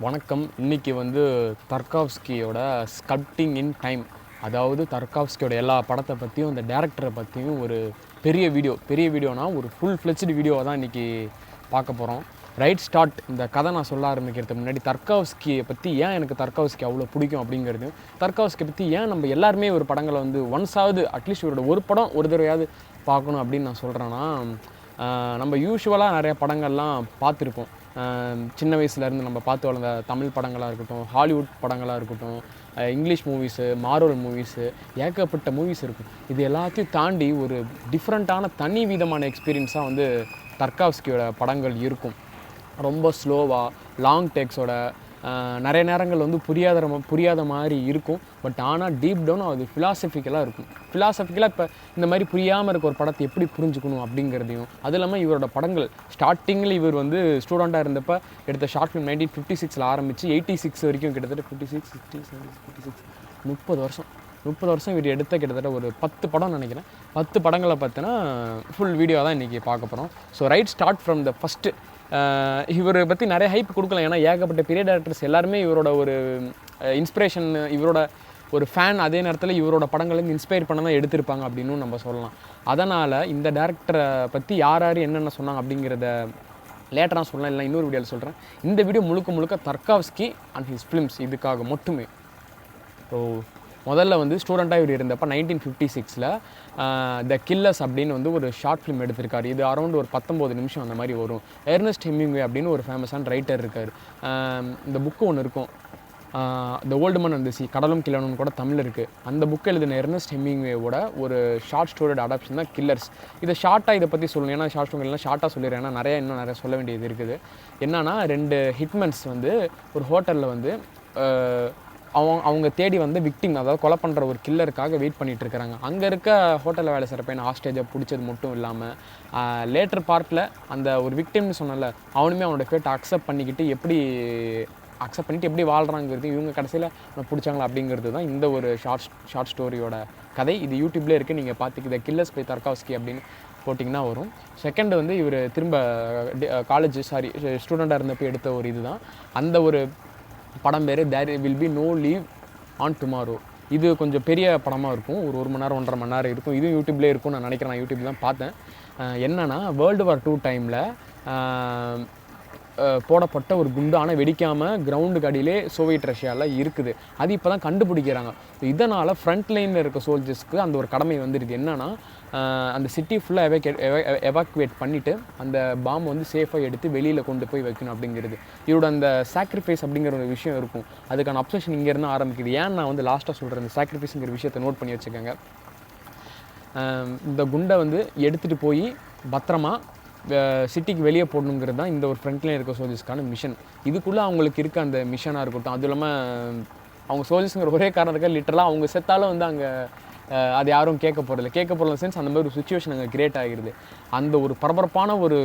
வணக்கம். இன்றைக்கி வந்து தர்காவ்ஸ்கியோட ஸ்கல்ப்டிங் இன் டைம், அதாவது தர்காவ்ஸ்கியோட எல்லா படத்தை பற்றியும் அந்த டேரக்டரை பற்றியும் ஒரு பெரிய வீடியோனா ஒரு ஃபுல் ஃப்ளெட்ஜ்டு வீடியோவை தான் இன்றைக்கி பார்க்க போகிறோம். Ride start. இந்த கதை நான் சொல்ல ஆரம்பிக்கிறதுக்கு முன்னாடி தர்காவ்ஸ்கியை பற்றி ஏன் எனக்கு தர்காவ்ஸ்கி அவ்வளோ பிடிக்கும் அப்படிங்கிறதையும், தர்காவ்ஸ்கியை பற்றி ஏன் நம்ம எல்லாருமே ஒரு படங்களை வந்து ஒன்ஸாவது அட்லீஸ்ட் இவரோட ஒரு படம் ஒரு தடவையாவது பார்க்கணும் அப்படின்னு நான் சொல்கிறேன்னா, நம்ம யூஷுவலாக நிறைய படங்கள்லாம் பார்த்துருப்போம். சின்ன வயசுலேருந்து நம்ம பார்த்து வளர்ந்த தமிழ் படங்களாக இருக்கட்டும், ஹாலிவுட் படங்களாக இருக்கட்டும், இங்கிலீஷ் மூவிஸு, மார்வல் மூவிஸு, ஏகப்பட்ட மூவிஸ் இருக்கும். இது எல்லாத்தையும் தாண்டி ஒரு டிஃப்ரெண்ட்டான தனி விதமான எக்ஸ்பீரியன்ஸாக வந்து தர்காவ்ஸ்கியோட படங்கள் இருக்கும். ரொம்ப ஸ்லோவாக லாங் டேக்ஸோட நிறைய நேரங்கள் வந்து புரியாத மாதிரி இருக்கும். பட் ஆனால் டீப் டவுன் அது ஃபிலாசபிக்கலாக இருக்கும். ஃபிலாசபிக்கலாக இப்போ இந்த மாதிரி புரியாமல் இருக்க ஒரு படத்தை எப்படி புரிஞ்சுக்கணும் அப்படிங்கிறதையும், அது இல்லாமல் இவரோட படங்கள் ஸ்டார்டிங்கில் இவர் வந்து ஸ்டூடெண்ட்டாக இருந்தப்போ எடுத்த ஷார்ட் ஃபிலிம் 1956 ஆரம்பித்து 86 வரைக்கும் கிட்டத்தட்ட 30 வருஷம் இவர் எடுத்த கிட்டத்தட்ட ஒரு 10 படம் நினைக்கிறேன். 10 படங்களை பார்த்தீங்கன்னா ஃபுல் வீடியோ தான் இன்றைக்கி பார்க்க போகிறோம். So ride start from the first. இவரை பற்றி நிறைய ஹைப் கொடுக்கலாம். ஏன்னா ஏகப்பட்ட பெரிய டேரக்டர்ஸ் எல்லாருமே இவரோட ஒரு இன்ஸ்பிரேஷன், இவரோட ஒரு ஃபேன், அதே நேரத்தில் இவரோட படங்கள்லேருந்து இன்ஸ்பயர் பண்ண தான் எடுத்திருப்பாங்க அப்படின்னு நம்ம சொல்லலாம். அதனால் இந்த டேரக்டரை பற்றி யார் என்னென்ன சொன்னாங்க அப்படிங்கிறத லேட்டராக சொல்லலாம், இல்லை இன்னொரு வீடியோவில் சொல்கிறேன். இந்த வீடியோ முழுக்க தர்காவ்ஸ்கி அண்ட் ஹிஸ் ஃபிலிம்ஸ் இதுக்காக மட்டுமே. ஸோ முதல்ல வந்து ஸ்டூடெண்ட்டாக இவர் இருந்தப்போ 1956 த கில்லர்ஸ் அப்படின்னு வந்து ஒரு ஷார்ட் ஃபிலிம் எடுத்திருக்காரு. இது அரௌண்ட் ஒரு 19 நிமிஷம் அந்த மாதிரி வரும். எர்னஸ்ட் ஹெமிங்வே அப்படின்னு ஒரு ஃபேமஸான ரைட்டர் இருக்கார். இந்த புக்கு ஒன்று இருக்கும், த ஓல்டு மன் அண்ட் தி சீ, கடலும் கிழனும் கூட தமிழ் இருக்குது. அந்த புக்கு எழுதின எர்னஸ்ட் ஹெமிங்வேவோட ஒரு ஷார்ட் ஸ்டோரியோட அடாப்ஷன் தான் கில்லர்ஸ். இதை ஷார்ட்டாக இதை பற்றி சொல்லணும், ஏன்னா ஷார்ட் ஸ்டோரி எல்லாம் ஷார்ட்டாக சொல்லிடுறேன், ஏன்னா இன்னும் நிறைய சொல்ல வேண்டியது இருக்குது. என்னன்னா 2 ஹிட்மன்ஸ் வந்து ஒரு ஹோட்டலில் வந்து அவங்க தேடி வந்து விக்டிம், அதாவது கொலை பண்ணுற ஒரு கில்லருக்காக வெயிட் பண்ணிகிட்டு இருக்கிறாங்க. அங்கே இருக்க ஹோட்டலில் வேலை செய்கிற பையன் ஹாஸ்டேஜாக பிடிச்சது மட்டும் இல்லாமல் லேட்டர் பார்ட்டில் அந்த ஒரு விக்டிம்னு சொன்னல, அவனுமே அவனோட ஃபேட்டை அக்செப்ட் பண்ணிக்கிட்டு எப்படி வாழ்கிறாங்கிறது, இவங்க கடைசியில் அவனை பிடிச்சாங்களா அப்படிங்கிறது தான் இந்த ஒரு ஷார்ட் ஸ்டோரியோட கதை. இது யூடியூப்லேயே இருக்குது, நீங்கள் பார்த்துக்கிட்ட கில்லர்ஸ் பை தர்காவ்ஸ்கி அப்படின்னு போட்டிங்கன்னா வரும். செகண்ட் வந்து இவர் திரும்ப ஸ்டூடெண்ட்டாக இருந்தப்போ எடுத்த ஒரு இது தான். அந்த ஒரு படம் பேர் there will be no leave on tomorrow. இது கொஞ்சம் பெரிய படமாக இருக்கும், ஒரு மணி நேரம் 1.5 மணி நேரம் இருக்கும். இதுவும் யூடியூப்லேயே இருக்கும்னு நான் நினைக்கிறேன், நான் யூடியூப் தான் பார்த்தேன். என்னென்னா வேர்ல்டு வார் 2 டைமில் போடப்பட்ட ஒரு குண்டு, ஆனால் வெடிக்காமல் கிரவுண்டுக்கு அடியிலே சோவியட் ரஷ்யாவில் இருக்குது. அது இப்போ தான் கண்டுபிடிக்கிறாங்க. இதனால் ஃப்ரண்ட் லைனில் இருக்க சோல்ஜர்ஸ்க்கு அந்த ஒரு கடமை வந்துடுது. என்னென்னா அந்த சிட்டி ஃபுல்லாக எவாக்குவேட் பண்ணிவிட்டு அந்த பாம்பை வந்து சேஃபாக எடுத்து வெளியில் கொண்டு போய் வைக்கணும் அப்படிங்கிறது. இவரோட அந்த சாக்ரிஃபைஸ் அப்படிங்கிற ஒரு விஷயம் இருக்கும். அதுக்கான அப்சஷன் இங்கேருந்து ஆரம்பிக்குது. ஏன் நான் வந்து லாஸ்ட்டாக சொல்கிறேன், இந்த சாக்ரிஃபைஸுங்கிற விஷயத்தை நோட் பண்ணி வச்சுக்கோங்க. இந்த குண்டை வந்து எடுத்துகிட்டு போய் பத்திரமா சிட்டிக்கு வெளியே போடணுங்கிறது தான் இந்த ஒரு ஃப்ரண்ட்லைன் இருக்க சோல்ஜர்ஸ்க்கான மிஷன். இதுக்குள்ளே அவங்களுக்கு இருக்க அந்த மிஷனாக இருக்கட்டும், அதுவும் இல்லாமல் அவங்க சோல்ஜர்ஸுங்கிற ஒரே காரணத்துக்காக லிட்டரலாக அவங்க செத்தாலும் வந்து அங்கே அது யாரும் கேட்க போகிறதில்ல சென்ஸ் அந்த மாதிரி ஒரு சுச்சுவேஷன் அங்கே கிரியேட் ஆகிடுது. அந்த ஒரு பரபரப்பான ஒரு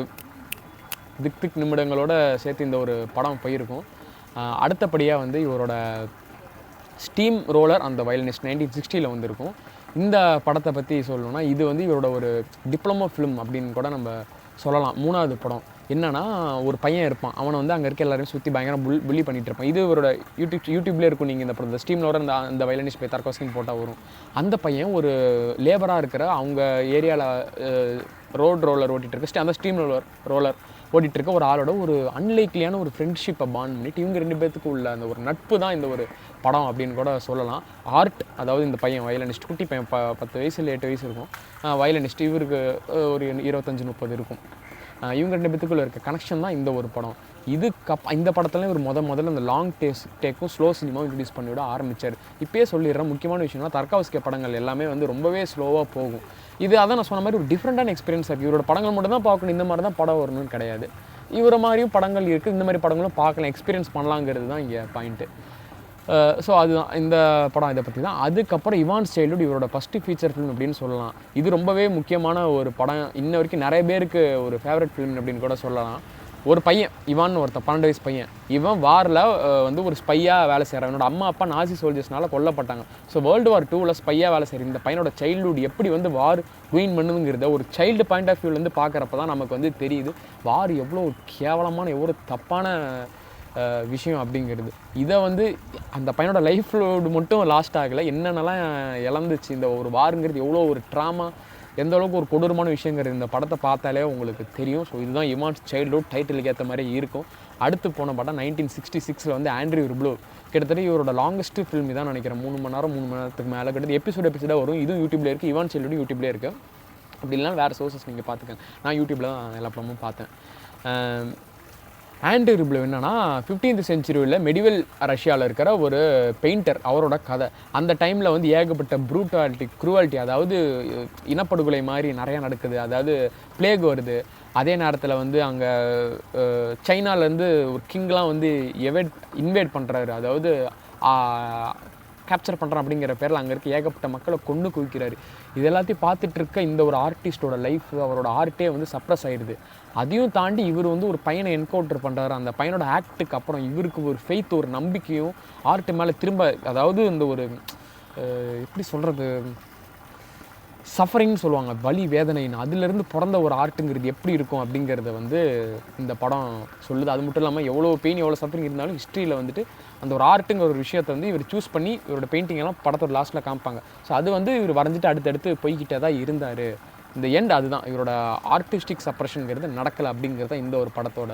திக் நிமிடங்களோட சேர்த்து இந்த ஒரு படம் போயிருக்கும். அடுத்தபடியாக வந்து இவரோட ஸ்டீம் ரோலர் அந்த வயலினிஸ்ட் 1960 வந்திருக்கும். இந்த படத்தை பற்றி சொல்லணும்னா இது வந்து இவரோட ஒரு டிப்ளமோ ஃபிலிம் அப்படின்னு கூட நம்ம சொல்லலாம். 3வது படம் என்னன்னா, ஒரு பையன் இருப்பான், அவனை வந்து அங்கே இருக்க எல்லாரையும் சுற்றி பயங்கரம் புள்ளி பண்ணிகிட்டு இருப்பான். இது இவரோட யூடியூப்லேயே இருக்கும். நீங்கள் இந்த படம் இந்த ஸ்டீம் ரோலர் அந்த வயலினிஸ்ட் பை தர்காவ்ஸ்கின்னு போட்டால் வரும். அந்த பையன் ஒரு லேபராக இருக்கிற அவங்க ஏரியாவில் ரோட் ரோலர் ஓட்டிகிட்டு அந்த ஸ்டீம் ரோலர் ஓட்டிகிட்டு இருக்க ஒரு ஆளோட ஒரு அன்லைக்லியான ஒரு ஃப்ரெண்ட்ஷிப்பை பாண்ட் பண்ணிட்டு இவங்க 2 பேர்த்துக்கு உள்ள அந்த ஒரு நட்பு தான் இந்த ஒரு படம் அப்படின்னு கூட சொல்லலாம். ஆர்ட், அதாவது இந்த பையன் வயலினிஸ்ட், குட்டி பையன் 10 வயசு இல்லை 8 வயசு இருக்கும் வயலினிஸ்ட், இவருக்கு ஒரு 25-30 இருக்கும். இவங்க 2 பேத்துக்குள்ளே இருக்க கனெக்ஷன் தான் இந்த ஒரு படம். இந்த படத்துலேயும் ஒரு முதல்ல இந்த லாங் டேக்கும் ஸ்லோ சினிமாவும் இன்ட்ரடியூஸ் பண்ணிவிட ஆரம்பித்தார். இப்போயே சொல்லிடுறேன், முக்கியமான விஷயம்னா தர்காவ்ஸ்கி படங்கள் எல்லாமே வந்து ரொம்பவே ஸ்லோவாக போகும். இது அதான் நான் சொன்ன மாதிரி ஒரு டிஃப்ரெண்ட்டான எக்ஸ்பீரியன்ஸ் இருக்குது. இவரோட படங்கள் மட்டும் தான் பார்க்கணும், இந்த மாதிரி தான் படம் வரணும்னு கிடையாது. இவரை மாதிரியும் படங்கள் இருக்குது, இந்த மாதிரி படங்களும் பார்க்கலாம், எக்ஸ்பீரியன்ஸ் பண்ணலாங்கிறது தான் இங்கே பாயிண்ட்டு. ஸோ அதுதான் இந்த படம், இதை பற்றி தான். அதுக்கப்புறம் இவான்ஸ் சைல்ட்ஹுட் இவரோட ஃபஸ்ட்டு ஃபீச்சர் ஃபிலிம் அப்படின்னு சொல்லலாம். இது ரொம்பவே முக்கியமான ஒரு படம், இன்ன வரைக்கும் நிறைய பேருக்கு ஒரு ஃபேவரட் ஃபிலிம் அப்படின்னு கூட சொல்லலாம். ஒரு பையன் இவான், ஒருத்தன் 12 வயசு பையன், இவன் வாரில் வந்து ஒரு ஸ்பையாக வேலை செய்கிறான். இவனோட அம்மா அப்பா நாசி சோல்ஜர்ஸ்னால கொல்லப்பட்டாங்க. ஸோ வேர்ல்டு வார் 2 ஸ்பையாக வேலை செய்கிற இந்த பையனோட சைல்டுஹுட் எப்படி வந்து வார் குயின் பண்ணுங்கிறத ஒரு சைல்டு பாயிண்ட் ஆஃப் வியூலேருந்து பார்க்குறப்ப தான் நமக்கு வந்து தெரியுது வார் எவ்வளோ கேவலமான, எவ்வளோ தப்பான விஷயம் அப்படிங்கிறது. இதை வந்து அந்த பையனோட லைஃப்லோடு மட்டும் லாஸ்ட் ஆகலை, என்னென்னலாம் இழந்துச்சு இந்த ஒரு வாருங்கிறது, எவ்வளோ ஒரு ட்ராமா, எந்த அளவுக்கு ஒரு கொடூரமான விஷயங்கிறது இந்த படத்தை பார்த்தாலே உங்களுக்கு தெரியும். ஸோ இதுதான் இவான்ஸ் சைல்ட்ஹுட், டைட்டிலுக்கு ஏற்ற மாதிரி இருக்கும். அடுத்து போன படம் 1966 வந்து ஆண்ட்ரியூ ரிப்ளோ. கிட்டத்தட்ட இவரோட லாங்கஸ்ட் ஃபில்ம் தான் நினைக்கிறேன். 3 மணி நேரத்துக்கு மேலே கிட்டத்தட்ட எபிசோடாக வரும். இதுவும் யூடியூப்ல இருக்குது, இவான் சைல்ட்ஹுட் யூடியூப்லேயே இருக்குது. அப்படி இல்லைனா வேறு சோர்ஸஸ் நீங்கள் பார்த்துக்கங்க. நான் யூடியூப்பில் தான் எல்லா படமும் பார்த்தேன். ஆண்ட்ரியூ ரிப்ளோ என்னன்னா 15th செஞ்சுரியில் மெடிவல் ரஷ்யாவில் இருக்கிற ஒரு பெயிண்டர், அவரோட கதை. அந்த டைமில் வந்து ஏகப்பட்ட க்ரூவாலிட்டி, அதாவது இனப்படுகொலை மாதிரி நிறையா நடக்குது. அதாவது பிளேக் வருது. அதே நேரத்தில் வந்து அங்கே சைனாலேருந்து ஒரு கிங்லாம் வந்து இன்வைட் பண்ணுறாரு, அதாவது கேப்சர் பண்ணுறான் அப்படிங்கிற பேரில் அங்கே இருக்க ஏகப்பட்ட மக்களை கொண்டு குவிக்கிறாரு. இது எல்லாத்தையும் பார்த்துட்டு இருக்க இந்த ஒரு ஆர்டிஸ்டோட லைஃப், அவரோட ஆர்ட்டே வந்து சப்ரஸ் ஆகிடுது. அதையும் தாண்டி இவர் வந்து ஒரு பையனை என்கவுண்டர் பண்ணுறாரு. அந்த பையனோட ஆக்டுக்கு அப்புறம் இவருக்கு ஒரு ஃபெய்த், ஒரு நம்பிக்கையும் ஆர்ட் மேலே திரும்ப, அதாவது இந்த ஒரு எப்படி சொல்கிறது, சஃபரிங்னு சொல்லுவாங்க, வலி வேதனைன்னு, அதுலேருந்து பிறந்த ஒரு ஆர்ட்டுங்கிறது எப்படி இருக்கும் அப்படிங்கிறத வந்து இந்த படம் சொல்லுது. அது மட்டும் இல்லாமல் எவ்வளோ பெயின், எவ்வளோ சஃபரிங் இருந்தாலும் ஹிஸ்ட்ரியில் வந்துட்டு அந்த ஒரு ஆர்ட்டுங்கிற ஒரு விஷயத்தை வந்து இவர் சூஸ் பண்ணி இவரோட பெயிண்டிங் எல்லாம் படத்தோட லாஸ்ட்டில் காமிப்பாங்க. ஸோ அது வந்து இவர் வரைஞ்சிட்டு அடுத்தடுத்து போய்கிட்டே தான் இருந்தார். இந்த எண்ட் அதுதான், இவரோட ஆர்டிஸ்டிக் சப்ரஷனுங்கிறது நடக்கலை அப்படிங்கிறது தான் இந்த ஒரு படத்தோட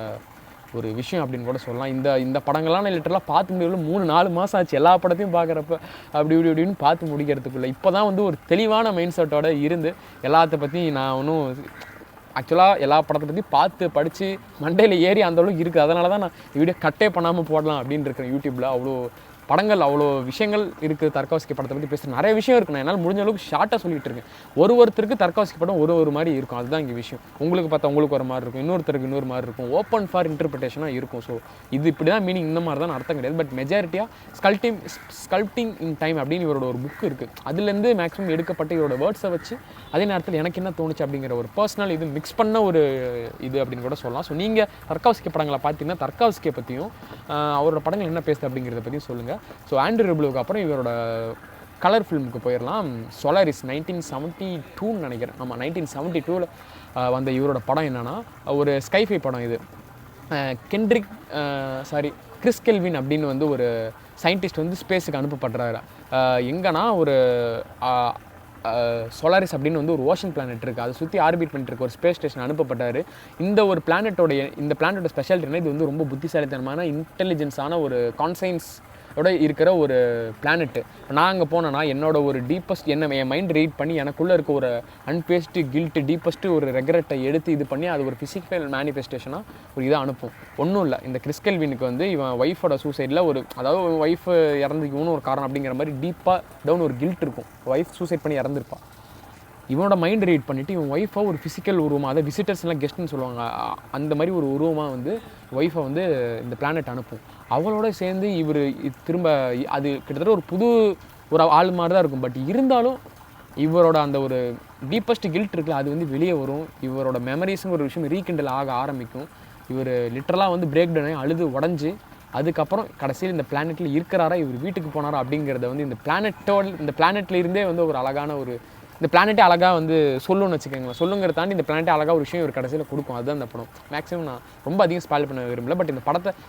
ஒரு விஷயம் அப்படின்னு கூட சொல்லலாம். இந்த படங்கள்லாம் நான் லிட்டரலாக பார்த்து முடியல, 3-4 மாதம் ஆச்சு எல்லா படத்தையும் பார்க்குறப்ப. இப்படின்னு பார்த்து முடிக்கிறதுக்குள்ளே இப்போ தான் வந்து ஒரு தெளிவான மைண்ட் செட்டோட இருந்து எல்லாத்த பற்றியும் நான் ஒன்றும் ஆக்சுவலாக எல்லா படத்தை பற்றி பார்த்து படித்து மண்டையில் ஏறி அந்தளவுக்கு இருக்குது. அதனால தான் நான் வீடியோ கட்டே பண்ணாமல் போடலாம் அப்படின்னு இருக்கிறேன். யூடியூப்பில் அவ்வளோ படங்கள், அவ்வளோ விஷயங்கள் இருக்குது. தர்காவ்ஸ்கி படத்தை பற்றி பேசுகிற நிறைய விஷயம் இருக்குது. நான் என்னால் முடிஞ்ச அளவுக்கு ஷார்ட்டாக சொல்லிட்டு இருக்கேன். ஒருத்தருக்கு தர்காவ்ஸ்கி படம் ஒரு மாதிரி இருக்கும். அதுதான் இங்கே விஷயம். உங்களுக்கு பார்த்தா உங்களுக்கு ஒரு மாதிரி இருக்கும், இன்னொருத்தருக்கு இன்னொரு மாதிரி இருக்கும், ஓப்பன் ஃபார் இன்டர்பிரிட்டேஷனாக இருக்கும். ஸோ இது இப்படி தான் மீனிங், இந்த மாதிரி தான் அர்த்தம் கிடையாது. பட் மெஜாரிட்டியாக ஸ்கல்ப்டிங் இன் டைம் அப்படின்னு இவரோட ஒரு புக் இருக்குது. அதுலேருந்து மேக்ஸிமம் எடுக்கப்பட்ட இவரோட வேர்ட்ஸை வச்சு அதே நேரத்தில் எனக்கு என்ன தோணுச்சு அப்படிங்கிற ஒரு பர்சனல் இது மிக்ஸ் பண்ண ஒரு இது அப்படின்னு கூட சொல்லலாம். ஸோ நீங்கள் தர்காவ்ஸ்கி படங்களை பார்த்தீங்கன்னா தர்காவ்ஸ்கியை பற்றியும் அவரோட படங்கள் என்ன பேசுது அப்படிங்கிறத பற்றியும் சொல்லுங்கள். ஸோ ஆண்ட்ரியூ ரிப்ளோவுக்கு அப்புறம் இவரோட கலர் ஃபிலிமுக்கு போயிடலாம். சோலாரிஸ் 1972 நினைக்கிறேன். ஆமாம், 1972 வந்த இவரோட படம் என்னென்னா ஒரு ஸ்கைஃபை படம். இது கிறிஸ் கெல்வின் அப்படின்னு வந்து ஒரு சயின்டிஸ்ட் வந்து ஸ்பேஸுக்கு அனுப்பப்படுறாரு. எங்கன்னா ஒரு சோலாரிஸ் அப்படின்னு வந்து ஒரு ஓஷன் பிளானட் இருக்குது, அதை சுற்றி ஆர்பிட் பண்ணிட்டு இருக்க ஒரு ஸ்பேஸ் ஸ்டேஷன் அனுப்பப்பட்டார். இந்த பிளானட்டோட ஸ்பெஷாலிட்டினா இது வந்து ரொம்ப புத்திசாலித்தனமான இன்டெலிஜென்ஸான ஒரு கான்சைன்ஸோட இருக்கிற ஒரு பிளானெட்டு. நான் அங்கே போனேன்னா என்னோட ஒரு டீப்பஸ்ட் என் மைண்ட் ரீட் பண்ணி எனக்குள்ளே இருக்க ஒரு அன்பேஸ்டு கில்ட்டு, டீப்பஸ்ட்டு ஒரு ரெக்ரெட்டை எடுத்து இது பண்ணி அது ஒரு ஃபிசிக்கல் மேனிஃபெஸ்டேஷனாக ஒரு இதாக அனுப்பும். ஒன்றும் இல்லை, இந்த கிறிஸ் கெல்வினுக்கு வந்து இவன் ஒய்ஃபோட சூசைடில் அதாவது ஒய்ஃப் இறந்துக்கணும்னு ஒரு காரணம் அப்படிங்கிற மாதிரி டீப்பாக டவுன் ஒரு கில்ட் இருக்கும். ஒய்ஃப் சூசைட் பண்ணி இறந்துருப்பான். இவனோட மைண்ட் ரீட் பண்ணிவிட்டு இவன் ஒய்ஃபாக ஒரு ஃபிசிக்கல் உருவமாக, அதை விசிட்டர்ஸ்லாம் கெஸ்ட்னு சொல்லுவாங்க, அந்த மாதிரி ஒரு உருவமாக வந்து ஒய்ஃபை வந்து இந்த பிளானட் அனுப்பும். அவளோட சேர்ந்து இவர் திரும்ப அது கிட்டத்தட்ட ஒரு புது ஒரு ஆள் மாதிரி தான் இருக்கும். பட் இருந்தாலும் இவரோட அந்த ஒரு டீப்பஸ்ட் கில்ட் இருக்குல்ல, அது வந்து வெளியே வரும். இவரோட மெமரிஸுங்கிற ஒரு விஷயம் ரீகிண்டல் ஆக ஆரம்பிக்கும். இவர் லிட்டரலாக வந்து பிரேக் டவுன் ஆகி அழுது உடஞ்சி அதுக்கப்புறம் கடைசியில் இந்த பிளானெட்டில் இருக்கிறாரா, இவர் வீட்டுக்கு போனாரா அப்படிங்கிறத வந்து இந்த பிளானெட்டில் இருந்தே வந்து ஒரு அழகான ஒரு இந்த பிளானெட்டே அழகாக வந்து சொல்லுன்னு வச்சுக்கோங்களேன். சொல்லுங்கிறத தாண்டி இந்த பிளானெட்டே அழகாக ஒரு விஷயம் ஒரு கடைசியில் கொடுக்கும். அதுதான் இந்த படம். மேக்ஸிமம் நான் ரொம்ப அதிகம் ஸ்பாயில் பண்ண விரும்பல. பட் இந்த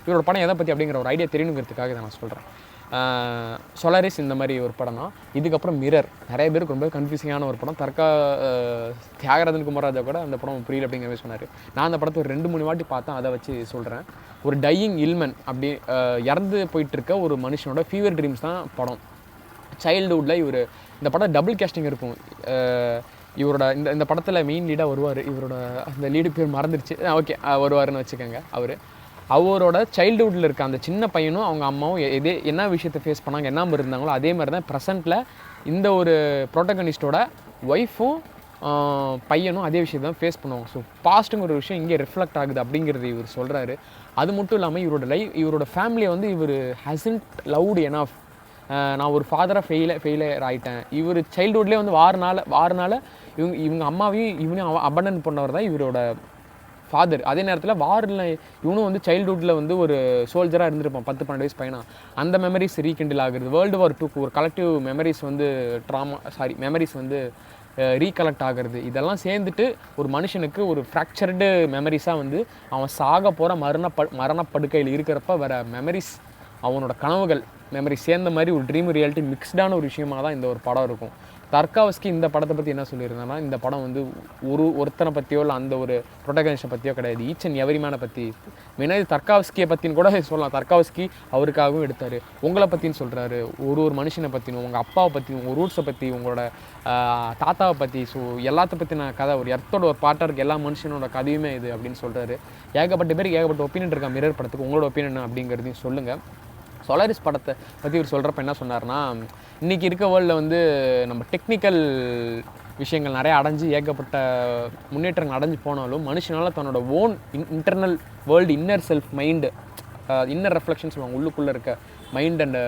இவரோட படம் எதை பற்றி அப்படிங்கிற ஒரு ஐடியா தெரியணுங்கிறதுக்காக இதை நான் சொல்கிறேன். சோலாரிஸ் இந்த மாதிரி ஒரு படம் தான். இதுக்கப்புறம் மிரர், நிறைய பேருக்கு ரொம்ப கன்ஃபியூசிங்கான ஒரு படம். தியாகராஜன் குமாரராஜா கூட அந்த படம் புரியல அப்படிங்கிற மாதிரி சொன்னார். நான் அந்த படத்தை ஒரு 2-3 வாட்டி பார்த்தேன், அதை வச்சு சொல்கிறேன். ஒரு டையிங் இல்மன், அப்படி இறந்து போயிட்டுருக்க ஒரு மனுஷனோட ஃபீவர் ட்ரீம்ஸ் தான் படம். சைல்டுஹுட்டில் இந்த படம் டபுள் கேஸ்டிங் இருக்கும். இவரோட இந்த படத்தில் மெயின் லீடாக வருவார். இவரோட அந்த லீடு பேர் மறந்துடுச்சு, ஓகே, வருவாருன்னு வச்சுக்கோங்க. அவரோட சைல்டுஹுட்டில் இருக்க அந்த சின்ன பையனும் அவங்க அம்மாவும் என்ன விஷயத்தை ஃபேஸ் பண்ணாங்க, என்ன மாதிரி இருந்தாங்களோ அதே மாதிரி தான் ப்ரெசென்ட்டில் இந்த ஒரு ப்ரோட்டகனிஸ்டோட ஒய்ஃபும் பையனும் அதே விஷயத்தை தான் ஃபேஸ் பண்ணுவாங்க. ஸோ பாஸ்ட்டுங்கிற ஒரு விஷயம் இங்கே ரிஃப்ளெக்ட் ஆகுது அப்படிங்கிறது இவர் சொல்கிறாரு. அது மட்டும் இல்லாமல் இவரோட ஃபேமிலியை வந்து இவர் ஹசன்ட் லவ்டு எனாஃப். நான் ஒரு ஃபாதராக ஃபெயிலியர் ஆகிட்டேன். இவர் சைல்டுஹுட்லேயே வந்து வாரனால இவங்க அம்மாவையும் இவனையும் அபண்டன் பண்ணவர் தான் இவரோட ஃபாதர். அதே நேரத்தில் வாரில் இவனும் வந்து சைல்டுஹுட்டில் வந்து ஒரு சோல்ஜராக இருந்திருப்பான், 10-12 வயசு பையனா. அந்த மெமரிஸ் ரீகிண்டில் ஆகுறது. World War II ஒரு கலெக்டிவ் மெமரிஸ் வந்து மெமரிஸ் வந்து ரீகலெக்ட் ஆகிறது, இதெல்லாம் சேர்ந்துட்டு ஒரு மனுஷனுக்கு ஒரு ஃப்ராக்சர்டு மெமரிஸாக வந்து அவன் சாக போகிற மரணப்படுக்கையில் இருக்கிறப்ப வர மெமரிஸ், அவனோட கனவுகள் மெமரி சேர்ந்த மாதிரி ஒரு ட்ரீம் ரியாலிட்டி மிக்ஸ்டான ஒரு விஷயமாக தான் இந்த ஒரு படம் இருக்கும். தர்காவஸ்கி இந்த படத்தை பற்றி என்ன சொல்லியிருந்தாங்கன்னா, இந்த படம் வந்து ஒருத்தனை பற்றியோ இல்லை அந்த ஒரு ப்ரொட்டகனிஸ்ட்டை பற்றியோ கிடையாது, ஈச் அண்ட் எவரி மேனை பற்றி. மெயினாக தர்காவஸ்கியை பற்றின்னு கூட சொல்லலாம். தர்காவஸ்கி அவருக்காகவும் எடுத்தார். உங்களை பற்றின்னு சொல்கிறாரு, ஒரு மனுஷனை பற்றினும், உங்கள் அப்பாவை பற்றி, உங்கள் ரூட்ஸை பற்றி, உங்களோட தாத்தாவை பற்றி, ஸோ எல்லாத்த பற்றின கதை, ஒரு எர்த்தோட ஒரு பாட்டாக இருக்குது, எல்லா மனுஷனோட கதையுமே இது அப்படின்னு சொல்கிறாரு. ஏகப்பட்ட பேருக்கு ஏகப்பட்ட ஒப்பீனியன் இருக்கா மிரர் படத்துக்கு. உங்களோட ஒப்பீனியன் அப்படிங்கிறதையும் சொல்லுங்கள். சோலாரிஸ் படத்தை பற்றி இவர் சொல்கிறப்ப என்ன சொன்னார்னா, இன்றைக்கி இருக்க வேர்ல்டில் வந்து நம்ம டெக்னிக்கல் விஷயங்கள் நிறையா அடைஞ்சு ஏகப்பட்ட முன்னேற்றங்கள் அடைஞ்சு போனாலும் மனுஷனால் தன்னோட own internal world, inner self mind, inner reflection சொல்லுவாங்க, உள்ளுக்குள்ளே இருக்க மைண்ட் அண்ட்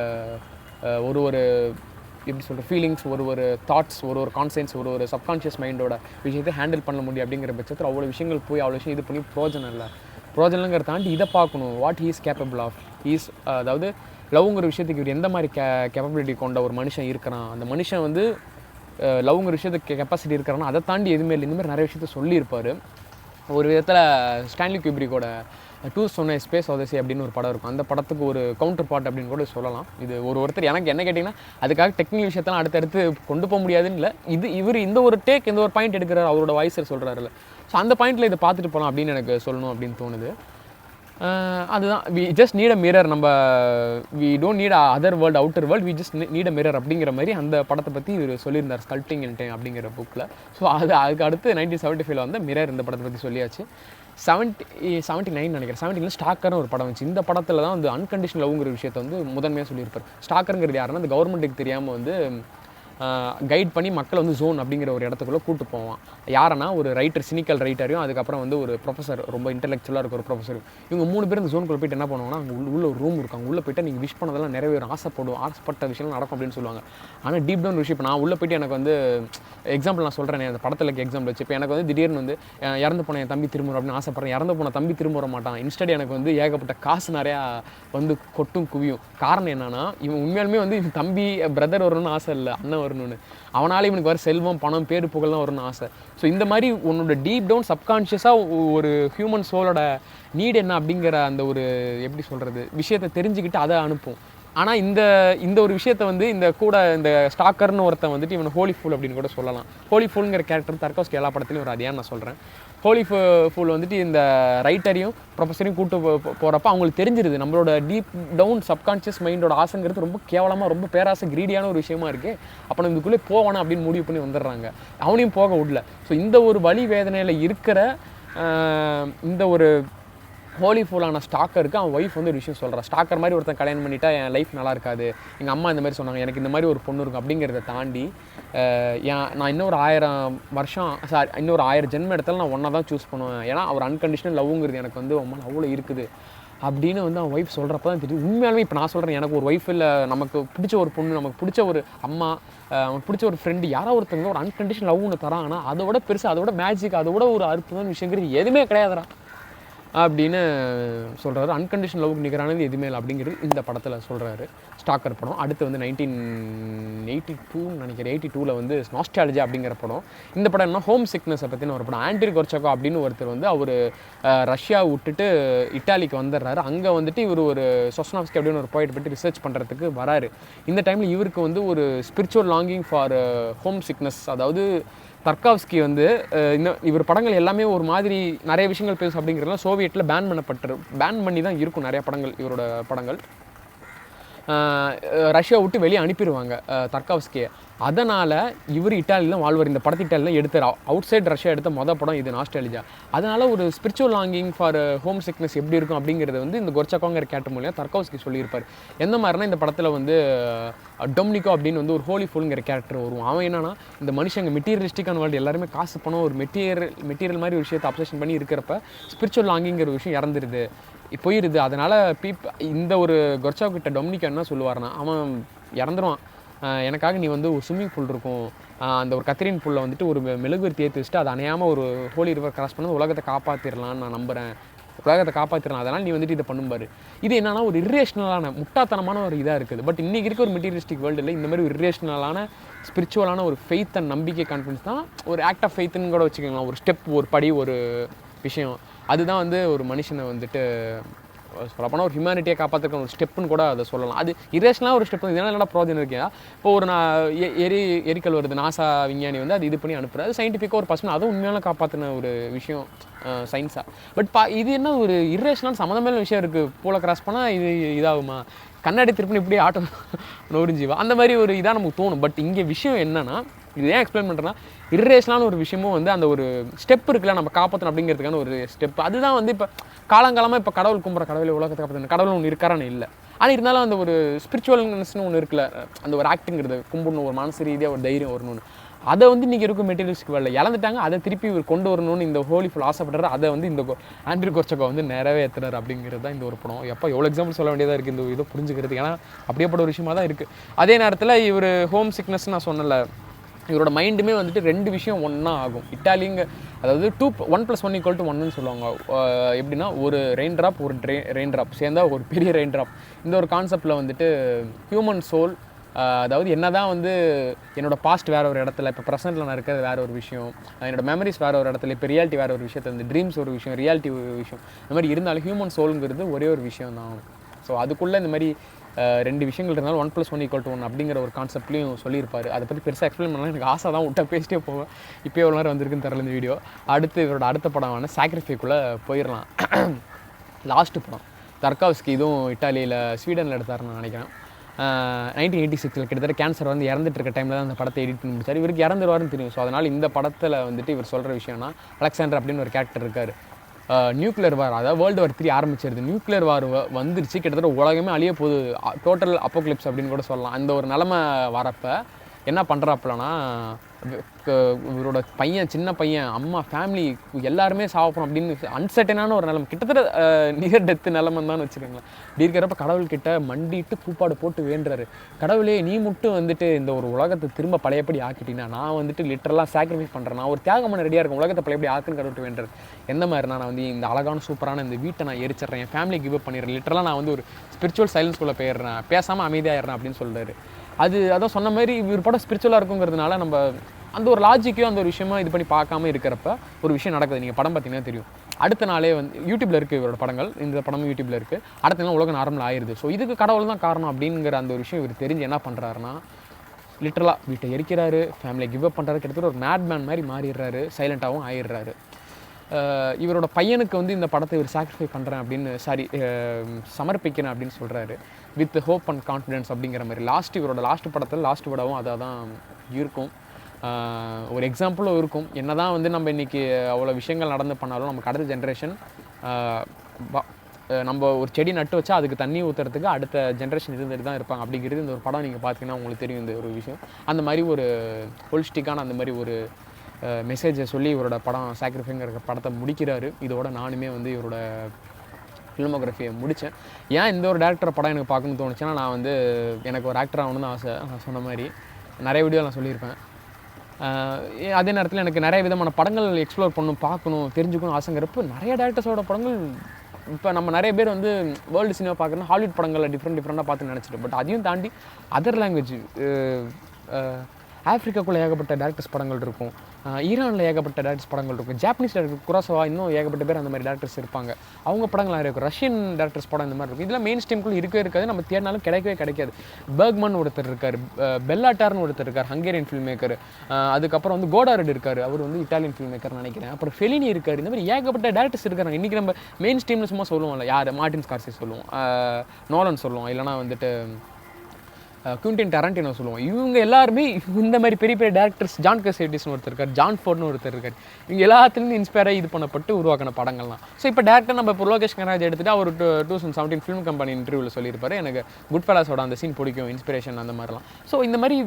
ஒரு எப்படி சொல்கிற ஃபீலிங்ஸ், ஒரு தாட்ஸ், ஒரு கான்சென்ஸ், ஒரு சப்கான்ஷியஸ் மைண்டோட விஷயத்தை ஹேண்டில் பண்ண முடியும். அப்படிங்கிற பட்சத்தில் அவ்வளோ விஷயங்கள் போய் அவ்வளோ விஷயம் இது பண்ணி பிரோஜனம் இல்லை. பிரோஜனங்கிறத தாண்டி இதை பார்க்கணும், what he is capable of. அதாவது லவ்ங்கிற விஷயத்துக்கு இவர் எந்த மாதிரி கேப்பபிலிட்டி கொண்ட ஒரு மனுஷன் இருக்கிறான், அந்த மனுஷன் வந்து லவ்ங்கிற விஷயத்துக்கு கெப்பாசிட்டி இருக்கிறான்னா அதை தாண்டி எதுவுமே இல்லை. இந்தமாதிரி நிறைய விஷயத்த சொல்லியிருப்பார். ஒரு விதத்தில் ஸ்டான்லி குப்ரிக்கோட டூஸ் சொன்ன ஸ்பேஸ் ஒதேசி அப்படின்னு ஒரு படம் இருக்கும். அந்த படத்துக்கு ஒரு கவுண்டர் பார்ட் அப்படின்னு கூட சொல்லலாம். இது ஒருத்தர் எனக்கு என்ன கேட்டிங்கன்னா, அதுக்காக டெக்னிக்கல் விஷயத்தெல்லாம் அடுத்தடுத்து கொண்டு போக முடியாதுன்னு இல்லை, இவர் இந்த ஒரு இந்த ஒரு பாயிண்ட் எடுக்கிறார், அவரோட வாய்ஸர் சொல்கிறாருல்ல, ஸோ அந்த பாயிண்ட்டில் இதை பார்த்துட்டு போகலாம் அப்படின்னு எனக்கு சொல்லணும் அப்படின்னு தோணுது. அதுதான், we just need a mirror. நம்ம we don't need other world, outer world, we just need a mirror அப்படிங்கிற மாதிரி அந்த படத்தை பற்றி இவர் சொல்லியிருந்தார், ஸ்கல்ப்டிங் இன் டைம் அப்படிங்கிற புக்கில். ஸோ அதுக்கு அடுத்து 1975 வந்து மிரர் இந்த படத்தை பற்றி சொல்லியாச்சு. 79 நினைக்கிறேன், 70 ஸ்டாக்கர்னு ஒரு படம் வந்துச்சு. இந்த படத்தில் தான் வந்து அன்கண்டிஷனல் லவ்ங்கிற விஷயத்தை வந்து முதன்மையாக சொல்லியிருப்பார். ஸ்டாக்கருங்கிறது யாருன்னா, அந்த கவர்மெண்ட்டுக்கு தெரியாமல் வந்து கைட் பண்ணி மக்களை வந்து ஜோன் அப்படிங்கிற ஒரு இடத்துக்குள்ளே கூட்டு போவான். யாரனா ஒரு ரைட்டர், சினிக்கல் ரைட்டரையும் அதுக்கப்புறம் வந்து ஒரு ப்ரொஃபஸர், ரொம்ப இன்டெலெக்சுவலாக இருக்க ஒரு ப்ரொஃபஸரும், இவங்க 3 பேர் இந்த ஜோனுக்குள்ளே போய்ட்டு என்ன பண்ணுவாங்கன்னா, அங்கே உள்ள ஒரு ரூம் இருக்காங்க, உள்ளே போய்ட்டு நீங்கள் விஷ் பண்ணதெல்லாம் நிறைவேறும், ஆசைப்பட்ட விஷயம் நடக்கும் அப்படின்னு சொல்லுவாங்க. ஆனால் டீப் டவுன் விஷயம், இப்போ நான் உள்ளே போய்ட்டு எனக்கு வந்து எக்ஸாம்பிள் நான் சொல்கிறேன், அந்த படத்தில் எக்ஸாம்பிள் வச்சு, இப்போ எனக்கு வந்து திடீர்னு வந்து இறந்து போன என் தம்பி திரும்ப அப்படின்னு ஆசைப்பட்றேன். இறந்து போன தம்பி திரும்ப வர மாட்டான், இன்ஸ்டட் எனக்கு வந்து ஏகப்பட்ட காசு நிறையா வந்து கொட்டும் குவியும். காரணம் என்னன்னா, இவன் உண்மையாலுமே வந்து இவன் தம்பி பிரதர் வரணும்னு ஆசை இல்லை, அண்ணன் வரணும்னு. அவனால இவனுக்கு வர செல்வம், பணம், பேரு, புகழ் தான் வரும்னு ஆசை. ஸோ இந்த மாதிரி உன்னோட டீப் டவுன் சப்கான்ஷியஸாக ஒரு ஹியூமன் சோலோட நீட் என்ன அப்படிங்கிற அந்த ஒரு எப்படி சொல்கிறது விஷயத்தை தெரிஞ்சுக்கிட்டு அதை அனுப்பும். ஆனால் இந்த ஒரு விஷயத்தை வந்து இந்த ஸ்டாக்கர்னு ஒருத்தன் வந்துட்டு இவனை ஹோலி ஃபூல் அப்படின்னு கூட சொல்லலாம். ஹோலி ஃபூலுங்கிற கேரக்டர் தர்காவஸ்கி எல்லா படத்துலையும் ஒரு அதையான்னு நான் சொல்கிறேன். ஹோலி ஃபூல் வந்துட்டு இந்த ரைட்டரையும் ப்ரொஃபஸரையும் கூட்டு போகிறப்ப அவங்களுக்கு தெரிஞ்சிருது நம்மளோட டீப் டவுன் சப்கான்ஷியஸ் மைண்டோட ஆசைங்கிறது ரொம்ப கேவலமாக, ரொம்ப பேராசை, கிரீடியான ஒரு விஷயமா இருக்குது. அப்போ நம்ம இதுக்குள்ளே போவானா அப்படின்னு முடிவு பண்ணி வந்துடுறாங்க. அவனையும் போக விடல. ஸோ இந்த ஒரு வலி வேதனையில் இருக்கிற இந்த ஒரு ஹோலி ஃபூலான ஸ்டாக்கருக்கு அவன் ஒய்ஃப் வந்து ஒரு விஷயம் சொல்கிறான். ஸ்டாக்கர் மாதிரி ஒருத்தன் கல்யாணம் பண்ணிட்டா என் லைஃப் நல்லா இருக்காது, எங்கள் அம்மா இந்த மாதிரி சொன்னாங்க, எனக்கு இந்த மாதிரி ஒரு பொண்ணு இருக்கும் அப்படிங்கிறத தாண்டி நான் இன்னொரு 1000 வருஷம் இன்னொரு 1000 ஜென்ம இடத்துல நான் ஒன்றா தான் சூஸ் பண்ணுவேன். ஏன்னா அவர் அன்கண்டிஷனல் லவ்ங்கிறது எனக்கு வந்து அம்மா அவ்வளோ இருக்குது அப்படின்னு வந்து அவன் ஒய்ஃப் சொல்கிறப்ப தான் தெரியும். உண்மையாலுமே இப்போ நான் சொல்கிறேன், எனக்கு ஒரு ஒய்ஃப் இல்லை, நமக்கு பிடிச்ச ஒரு பொண்ணு, நமக்கு பிடிச்ச ஒரு அம்மா, நமக்கு பிடிச்ச ஒரு ஃப்ரெண்டு, யாரோ ஒருத்தங்க ஒரு அன்கண்டிஷனல் லவ் ஒன்று தராங்கன்னா அதோட பெருசு, அதோட மேஜிக், அதோட ஒரு அற்புதமான விஷயங்கிறது எதுவுமே கிடையாதுடா அப்படின்னு சொல்கிறாரு. அன்கண்டிஷனல் லவ்க்கு நிகரானது எதுவுமே இல்லை அப்படிங்கிறது இந்த படத்தில் சொல்கிறாரு. ஸ்டாக்கர் படம். அடுத்து வந்து 1982 நினைக்கிறேன், 82 வந்து நாஸ்டாலஜி அப்படிங்கிற படம். இந்த படம் என்ன, ஹோம் சிக்னஸை பற்றின ஒரு படம். ஆண்ட்ரி கொர்ச்சகோ அப்படின்னு ஒருத்தர் வந்து அவர் ரஷ்யா விட்டுட்டு இட்டாலிக்கு வந்துடுறாரு. அங்கே வந்துட்டு இவர் ஒரு சொஸ்னாவ்ஸ்கி அப்படின்னு ஒரு போயிட்டு போய்ட்டு ரிசர்ச் பண்ணுறதுக்கு வராரு. இந்த டைமில் இவருக்கு வந்து ஒரு spiritual longing for home sickness. அதாவது தர்காவஸ்கி வந்து இவர் படங்கள் எல்லாமே ஒரு மாதிரி நிறைய விஷயங்கள் பேசும் அப்படிங்கிறதுலாம் சோவியட்டில் பேன் பண்ணி தான் இருக்கும் நிறைய படங்கள். இவரோட படங்கள் ரஷ்யா விட்டு வெளியே அனுப்பிடுவாங்க தர்காவஸ்கியை. அதனால் இவர் இட்டாலியில் வாழ்வார். இந்த படத்தை இட்டாலியில் எடுத்தார். அவுட் சைட் ரஷ்யா எடுத்த மொதல் படம் இது நாஸ்டாலஜியா. அதனால் ஒரு spiritual longing for home sickness எப்படி இருக்கும் அப்படிங்கிறது வந்து இந்த கொர்ச்சகோங்கிற கேரக்டர் மூலியம் தர்காவஸ்கி சொல்லியிருப்பார். எந்த மாதிரினா, இந்த படத்தில் வந்து டொமினிகோ அப்படின்னு வந்து ஒரு ஹோலி ஃபூலுங்கிற கேரக்டர் வரும். அவன் என்னன்னா, இந்த மனுஷங்க மெட்டீரியலிஸ்டிக்கான வேர்ல்டு, எல்லாருமே காசு பணம், ஒரு மெட்டீரியல் மாதிரி ஒரு விஷயத்தை அப்சஷன் பண்ணி இருக்கிறப்ப ஸ்பிரிச்சுவல் லாங்கிங்கிற விஷயம் இறந்துருது, போயிடுது. அதனால் இந்த ஒரு கொர்ச்சகோ கிட்ட டொமினிகோ என்ன சொல்லுவார்னா, அவன் இறந்துருவான், எனக்காக நீ வந்து ஒரு ஸ்விம்மிங் பூல் இருக்கும், அந்த ஒரு கத்திரின் பூலில் வந்துட்டு ஒரு மெழுகுவர்த்தி ஏற்றி வச்சுட்டு அதை அணையாமல் ஒரு ஹோலி ரிவர் கிராஸ் பண்ணி உலகத்தை காப்பாற்றிடலான்னு நான் நம்புகிறேன், உலகத்தை காப்பாற்றிடலாம், அதனால் நீ வந்துட்டு இதை பண்ணும்பாரு. இது என்னன்னா ஒரு இர்ரேஷனலான முட்டாத்தனமான ஒரு இதாக இருக்குது. பட் இன்றைக்கி இருக்க ஒரு மெட்டீரியலிஸ்டிக் வேர்ல்டில் இந்த மாதிரி ஒரு இர்ரேஷனலான ஸ்பிரிச்சுவலான ஒரு ஃபெய்த் அண்ட் நம்பிக்கை கான்ஃபிடன்ஸ் தான் ஒரு ஆக்ட் ஆஃப் ஃபெய்த்துன்னு கூட வச்சுக்கலாம். ஒரு ஸ்டெப், ஒரு படி, ஒரு விஷயம். அதுதான் வந்து ஒரு மனுஷனை வந்துட்டு சொல்லப்போனால் ஒரு ஹியூமனிட்டியை காப்பாற்றுக்க ஒரு ஸ்டெப்புன்னு கூட அதை சொல்லலாம். அது இரேஷனலாக ஒரு ஸ்டெப். இதனால் என்ன ப்ரோஜனம் இருக்கா? இப்போ ஒரு எரிக்கல் வருது, நாசா விஞ்ஞானி வந்து அது இது பண்ணி அனுப்புறது, அது சயின்டிஃபிக்காக ஒரு பர்சன், அதுவும் உண்மையான காப்பாற்றின ஒரு விஷயம் சயின்ஸாக. பட் இது என்ன ஒரு இரேஷனல் சம்மந்தமான விஷயம் இருக்குது. போல கிராஸ் பண்ணால் இது இதாகுமா, கண்ணாடி திருப்பி இப்படி ஆட்டோ நோரிஞ்சிவா, அந்த மாதிரி ஒரு இதாக நமக்கு தோணும். பட் இங்கே விஷயம் என்னென்னா, இது ஏன் எக்ஸ்பிளைன் பண்ணுறேன்னா, இர்ரேஷனலான ஒரு விஷயமும் வந்து அந்த ஒரு ஸ்டெப் இருக்குல்ல, நம்ம காப்பாற்றணும் அப்படிங்கிறதுக்கான ஒரு ஸ்டெப். அதுதான் வந்து இப்போ காலங்காலமாக இப்போ கடவுள் கும்புற கடவுளை உலகத்தை காப்பாற்றணும், கடவுள் ஒன்று இருக்காரான்னு இல்லை. ஆனால் இருந்தாலும் அந்த ஒரு ஸ்பிரிச்சுவல்னஸ்னு ஒன்று இருக்குல்ல, அந்த ஒரு ஆக்டிங்கிறது கும்பிடணும், ஒரு மனசு ரீதியாக ஒரு தைரியம் வரணும்னு, அதை வந்து இன்றைக்கி இருக்கும் மெட்டீரியல்ஸ்க்கு வரல, இழந்துட்டாங்க. அதை திருப்பி இவர் கொண்டு வரணும்னு இந்த ஹோலி ஃபுல் ஆசைப்படுறாரு. அதை வந்து இந்த ஆண்ட்ரூ கொர்ச்சகோ வந்து நிறைவேற்றுறாரு அப்படிங்கிறது தான் இந்த ஒரு படம். எப்போ எவ்வளோ எக்ஸாம்பிள் சொல்ல வேண்டியதாக இருக்குது இந்த இதை புரிஞ்சுக்கிறதுக்கு. ஏன்னா அப்படியேப்பட்ட ஒரு விஷயமா தான் இருக்குது. அதே நேரத்தில் இவர் ஹோம் சிக்னஸ் நான் சொன்னல, இவரோட மைண்டுமே வந்துட்டு ரெண்டு விஷயம் ஒன்றா ஆகும். இட்டாலிங்க அதாவது 1+1 = 1ன்னு சொல்லுவாங்க. எப்படின்னா ஒரு ரெயின் ட்ராப், ஒரு ரெயின் ட்ராப் சேர்ந்தா ஒரு பெரிய ரெயின் ட்ராப். இந்த ஒரு கான்செப்டில் வந்துட்டு ஹியூமன் சோல், அதாவது என்ன தான் வந்து என்னோடய பாஸ்ட் வேறு ஒரு இடத்துல, இப்போ ப்ரெசென்ட்டில் நான் இருக்கிறது வேறு ஒரு விஷயம், என்னோடய மெமரிஸ் வேறு ஒரு இடத்துல, இப்போ ரியாலிட்டி வேறு ஒரு விஷயத்தை, இந்த ட்ரீம்ஸ் ஒரு விஷயம், ரியாலிட்டி ஒரு விஷயம், இந்த மாதிரி இருந்தாலும் ஹியூமன் சோலுங்கிறது ஒரே ஒரு விஷயம் தான். ஸோ அதுக்குள்ளே இந்த மாதிரி ரெண்டு விஷயங்கள் இருந்தாலும் 1+1 = 1 அப்படிங்கிற ஒரு கான்செப்ட்லையும் சொல்லியிருப்பார். அதை பற்றி பெருசாக எக்ஸ்பிளைன் பண்ணலாம், எனக்கு ஆசை தான், விட்டா பேசிட்டே போவேன். இப்போ எவ்வளோ நேரம் வந்திருக்குன்னு தெரியல இந்த வீடியோ. அடுத்து இவரோட அடுத்த படமான சாக்ரிஃபைக்குள்ளே போயிடலாம். லாஸ்ட்டு படம் தர்காவ்ஸ்கி, இதுவும் இட்டாலியில் ஸ்வீடனில் எடுத்தாருன்னு நான் நினைக்கிறேன். 1986 கிட்டத்தட்ட கேன்சர் வந்து இறந்துட்டு இருக்க டைமில் தான் அந்த படத்தை எடிட் பண்ணி முடிச்சார். இவருக்கு இறந்துருவாருன்னு தெரியும். ஸோ அதனால் இந்த படத்தில் வந்துட்டு இவர் சொல்கிற விஷயம்னா, அலெக்சாண்டர் அப்படின்னு ஒரு கேரக்டர் இருக்கார். நியூக்ளியர் வார், அதாவது வேர்ல்டு வார் 3 ஆரம்பிச்சிருது. நியூக்ளியர் வார் வந்துருச்சு, கிட்டத்தட்ட உலகமே அழிய போகுது, டோட்டல் அப்போக்லிப்ஸ் அப்படின்னு கூட சொல்லலாம். அந்த ஒரு நிலமை வரப்போ என்ன பண்ணுறாப்புலனா, இவரோட பையன், சின்ன பையன், அம்மா, ஃபேமிலி எல்லாருமே சாப்பிடணும் அப்படின்னு அன்சர்டனான ஒரு நிலைமை, கிட்டத்தட்ட நிகர் டெத்து நிலைமைன்னு தான் வச்சுக்கோங்களேன். இப்படி இருக்கிறப்ப கடவுள்கிட்ட மண்டிட்டு கூப்பாடு போட்டு வேண்டுறாரு, கடவுளே நீ மட்டும் வந்துட்டு இந்த ஒரு உலகத்தை திரும்ப பழையபடி ஆக்கிட்டீங்கன்னா நான் வந்துட்டு லிட்டரலாக சாக்ரிஃபைஸ் பண்ணுறேன், நான் ஒரு தியாகம் பண்ண ரெடியாக இருக்கும், உலகத்தை பழையபடி ஆக்குன்னு கடவுள்கிட்ட வேண்டுறாரு. எந்த மாதிரி நான் வந்து இந்த அழகான சூப்பரான இந்த வீட்டை நான் எரிச்சிட்றேன், என் ஃபேமிலி கிவ் அப் பண்ணிடுறேன், லிட்டரலாக நான் வந்து ஒரு ஸ்பிரிச்சுவல் சைலன்ஸ்குள்ளே போயிடுறேன், பேசாமல் அமைதியாகிடுறேன் அப்படின்னு சொல்கிறாரு. அதான் சொன்ன மாதிரி இவர் படம் ஸ்பிரிச்சுவலாக இருக்குங்கிறதுனால நம்ம அந்த ஒரு லாஜிக்கையும் அந்த ஒரு விஷயமா இது பண்ணி பார்க்காம இருக்கிறப்ப ஒரு விஷயம் நடக்குது. நீங்கள் படம் பார்த்தீங்கன்னா தெரியும். அடுத்த நாளே வந்து யூடியூப்பில் இருக்குது இவரோட படங்கள், இந்த படமும் யூடியூப்பில் இருக்குது. அடுத்த நாள் உலகம் நார்மல் ஆயிடுது. ஸோ இதுக்கு கடவுள் தான் காரணம் அப்படிங்கிற அந்த ஒரு விஷயம் இவர் தெரிஞ்சு என்ன பண்ணுறாருன்னா, லிட்டரலாக வீட்டை எரிக்கிறாரு, ஃபேமிலியை கிவ் அப் பண்ணுறாரு, கிட்டத்தட்ட ஒரு மேட்மேன் மாதிரி மாறிடுறாரு, சைலண்ட்டாகவும் ஆயிடுறாரு. இவரோட பையனுக்கு வந்து இந்த படத்தை இவர் சாக்ரிஃபை பண்ணுறேன் அப்படின்னு சமர்ப்பிக்கிறேன் அப்படின்னு சொல்கிறாரு, வித் ஹோப் அண்ட் கான்ஃபிடென்ஸ் அப்படிங்கிற மாதிரி. இவரோட லாஸ்ட் படத்தில் லாஸ்ட் படமும் அதாக தான் இருக்கும். ஒரு எக்ஸாம்பிளும் இருக்கும். என்ன தான் வந்து நம்ம இன்றைக்கி அவ்வளோ விஷயங்கள் நடந்து பண்ணாலும் நமக்கு அடுத்த ஜென்ரேஷன், நம்ம ஒரு செடி நட்டு வச்சா அதுக்கு தண்ணி ஊற்றுறதுக்கு அடுத்த ஜென்ரேஷன் இருந்துட்டு தான் இருப்பாங்க அப்படிங்கிறது இந்த ஒரு படம் நீங்கள் பார்த்தீங்கன்னா உங்களுக்கு தெரியும். இந்த ஒரு விஷயம் அந்த மாதிரி ஒரு ஹோலிஸ்டிக்கான அந்த மாதிரி ஒரு மெசேஜை சொல்லி இவரோட படம் சாக்ரிஃபைங்கிற படத்தை முடிக்கிறாரு. இதோட நானுமே வந்து இவரோட ஃபிலிமோகிராஃபியை முடித்தேன். ஏன் இந்த ஒரு டேரக்டர் படம் எனக்கு பார்க்கணும்னு தோணுச்சுன்னா, நான் வந்து எனக்கு ஒரு ஆக்டர் ஆகணும்னு ஆசை. நான் சொன்ன மாதிரி நிறைய வீடியோ நான் சொல்லியிருப்பேன். அதே நேரத்தில் எனக்கு நிறைய விதமான படங்கள் எக்ஸ்ப்ளோர் பண்ணணும், பார்க்கணும், தெரிஞ்சுக்கணும் ஆசைங்கிறப்போ நிறைய டேரக்டர்ஸோட படங்கள் இப்போ நம்ம நிறைய பேர் வந்து வேர்ல்டு சினிமா பார்க்குறோன்னா ஹாலிவுட் படங்களில் டிஃப்ரெண்ட்டாக பார்த்து நினச்சிட்டு, பட் அதையும் தாண்டி அதர் லாங்குவேஜ், ஆஃப்ரிக்காக்குள்ளே ஏகப்பட்ட டேரக்டர்ஸ் படங்கள் இருக்கும், ஈரானில் ஏகப்பட்ட டேரக்டர்ஸ் படங்கள் இருக்கும், ஜாப்பனீஸ் டேரக்டர் குரோசவா, இன்னும் ஏகப்பட்ட பேர் அந்த மாதிரி டேரக்டர்ஸ் இருப்பாங்க. அவங்க படங்கள் நிறைய இருக்கும், ரஷ்யன் டேரக்டர்ஸ் படம் இந்த மாதிரி இருக்கும். இதெல்லாம் மெயின் ஸ்ட்ரீம்குள்ளே இருக்கவே இருக்காது, நம்ம தேடினாலும் கிடைக்காது. பெர்க்மன் ஒருத்தர் இருக்கார், பெல்லாட்டார்னு ஒருத்தர் இருக்கார், ஹங்கேரியன் ஃபில்ம் மேக்கர். அதுக்கப்புறம் வந்து கோடாரட் இருக்கார், அவர் வந்து இட்டாலியன் ஃபில்ம் மேக்கர் நினைக்கிறேன். அப்புறம் ஃபெலினி இருக்கார். இந்த மாதிரி ஏகப்பட்ட டேரக்டர்ஸ் இருக்காங்க. இன்றைக்கி நம்ம மெயின் ஸ்ட்ரீமில் சும்மா சொல்லுவோம்ல, யார் மார்ட்டின் ஸ்கார்செஸே சொல்லுவோம், நோலன் சொல்லுவோம், இல்லைனா வந்துட்டு குவிண்டின் டரண்டினோ சொல்லுவோம். இவங்க எல்லாருமே இந்த மாதிரி பெரிய பெரிய டேரக்டர்ஸ், ஜான் கசேட்டிஸ்னு ஒருத்தர் இருக்கார், ஜான் ஃபோர்ட்னு ஒருத்தர் இருக்கார். இவங்க எல்லாத்துலேருந்து இன்ஸ்பயராக இது பண்ணப்பட்டு உருவாக்கின படங்கள்லாம். ஸோ இப்போ டேரக்டர் நம்ம இப்போ லோகேஷ் கனராஜ் எடுத்துகிட்டு அவர் 2017 ஃபிலிம் கம்பெனி இன்டர்வியூவில் சொல்லியிருப்பார், எனக்கு குட் ஃபெலாஸோட அந்த சீன் பிடிக்கும், இன்ஸ்பிரேஷன் அந்த மாதிரிலாம். ஸோ இந்த மாதிரி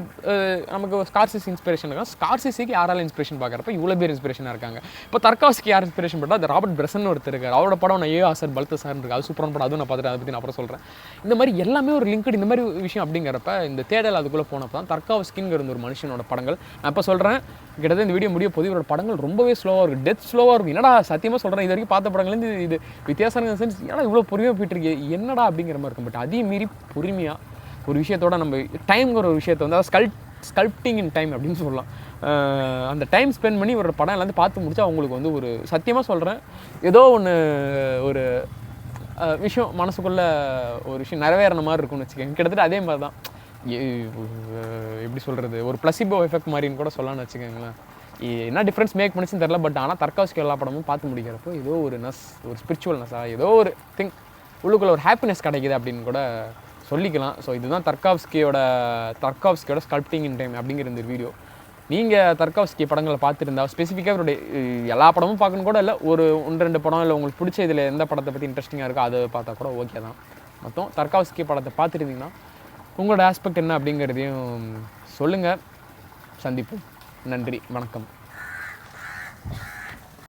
நமக்கு ஸ்கார்சிஸ் இன்ஸ்பிரேஷன் இருக்காங்க. ஸ்கார்சிஸுக்கு யாரால இன்ஸ்பிரேஷன் பார்க்குறப்ப இவ்வளோ பேர் இன்ஸ்பிரேஷனாக இருக்காங்க. இப்போ தர்காவ்ஸ்கி யார் இன்ஸ்பிரேஷன் பண்ணால் அது ராபர்ட் பிரசன் ஒருத்தர் இருக்கார், அவரோட படம் நான் ஆசர் பல்தசார்னு இருக்குது, அது சூப்பரான படம், அதுவும் நான் பார்த்துட்டு அதை பற்றி நான் அப்புறம் சொல்கிறேன். இந்த மாதிரி எல்லாமே ஒரு லிங்க்டு இந்த மாதிரி விஷயம் அப்படிங்கிறப்ப பண்ணுறப்ப இந்த தேடல் அதுக்குள்ளே போனப்போ தான் தர்காவ்ஸ்கிங்கிற ஒரு மனுஷனோட படங்கள் நான் இப்போ சொல்கிறேன் கிட்டத்தட்ட இந்த வீடியோ முடிய போது இவரோட படங்கள் ரொம்பவே ஸ்லோவாக இருக்குது, டெத் ஸ்லோவாக இருக்கும். என்னடா சத்தியமாக சொல்கிறேன், இது வரைக்கும் பார்த்த படங்கள்லேருந்து இது வித்தியாசம் சென்ஸ் ஏன்னா இவ்வளோ பொறுமையாக போயிட்டுருக்கு என்னடா அப்படிங்கிற மாதிரி இருக்கும். பட் அதையும் மீறி பொறுமையாக ஒரு விஷயத்தோட நம்ம டைம்ங்கிற ஒரு விஷயத்தை வந்து ஸ்கல்ப்டிங் இன் டைம் அப்படின்னு சொல்லலாம். அந்த டைம் ஸ்பெண்ட் பண்ணி ஒரு படம் எல்லாத்தையும் பார்த்து முடிச்சா அவங்களுக்கு வந்து ஒரு சத்தியமாக சொல்கிறேன் ஏதோ ஒன்று ஒரு விஷயம் மனசுக்குள்ளே ஒரு விஷயம் நிறைவேறின மாதிரி இருக்கும்னு வச்சுக்கோங்க. கிட்டத்தட்ட அதே மாதிரி தான் எப்படி சொல்கிறது, ஒரு பிளசிபோ எஃபெக்ட் மாதிரின்னு கூட சொல்லலாம்னு வச்சுக்கோங்களேன். என்ன டிஃப்ரென்ஸ் மேக் பண்ணிச்சுன்னு தெரில. பட் ஆனால் தர்காவ்ஸ்கி எல்லா படமும் பார்த்து முடிக்கிறப்போ ஏதோ ஒரு ஒரு ஸ்பிரிச்சுவல்னஸாக ஏதோ ஒரு திங் உள்ளுக்குள்ளே ஒரு ஹாப்பினஸ் கிடைக்குது அப்படின்னு கூட சொல்லிக்கலாம். ஸோ இதுதான் தர்காவ்ஸ்கியோட ஸ்கல்ப்டிங் இன் டைம் அப்படிங்கிற இந்த வீடியோ. நீங்கள் தர்காவ்ஸ்கி படங்களை பார்த்துருந்தா ஸ்பெசிஃபிக்காக அவருடைய எல்லா படமும் பார்க்கணும் கூட இல்லை, ஒரு 1-2 படம் இல்லை உங்களுக்கு பிடிச்ச இதில் எந்த படத்தை பற்றி இன்ட்ரெஸ்டிங்காக இருக்கோ அதை பார்த்தா கூட ஓகே தான். மொத்தம் தர்காவ்ஸ்கி படத்தை பார்த்துருந்தீங்கன்னா உங்களோட ஆஸ்பெக்ட் என்ன அப்படிங்கிறதையும் சொல்லுங்கள். சந்திப்போம். நன்றி, வணக்கம்.